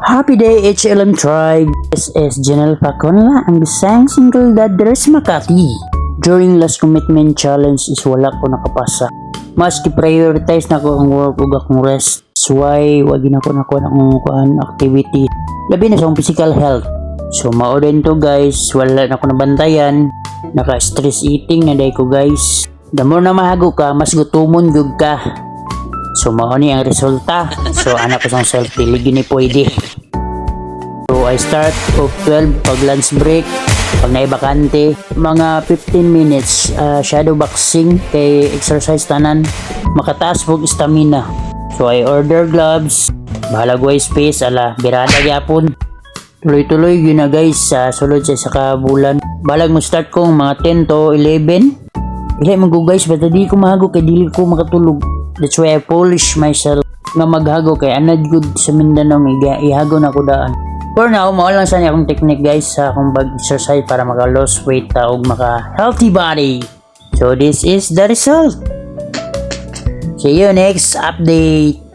Happy day HLM Tribe! This is Janelle Paconla, ang bisang single dad deres Makati. During last commitment challenge is wala ko nakapasa. Mas prioritize na ko ang work ug akong rest. So why wag na ko akong activity. Labi na sa akong physical health. So mao din to guys, wala na ko nabantayan. Naka-stress eating na day ko guys. The more na mahago ka, mas gutumon gyud ka. So mao ni ang resulta. So anak ko sang self-pili gini pwede. So I start of 12 pag lunch break, pag naibakante, mga 15 minutes shadow boxing kay exercise tanan, makataas pog stamina. So I order gloves, bahala guys space, ala birada gyapon. Tuloy-tuloy yun na guys sa sulod sa kabulan. Balag mo start kong mga 10 to 11. Ilay mo guys, basta di ko mahago kay dili ko makatulog. That's why I polish myself nga maghago kay anad good sa Mindanao ihago na ko daan. For now, mao lang sa akong technique guys sa akong pag-exercise para maka-lose weight ug maka-healthy body. So this is the result. See you next update.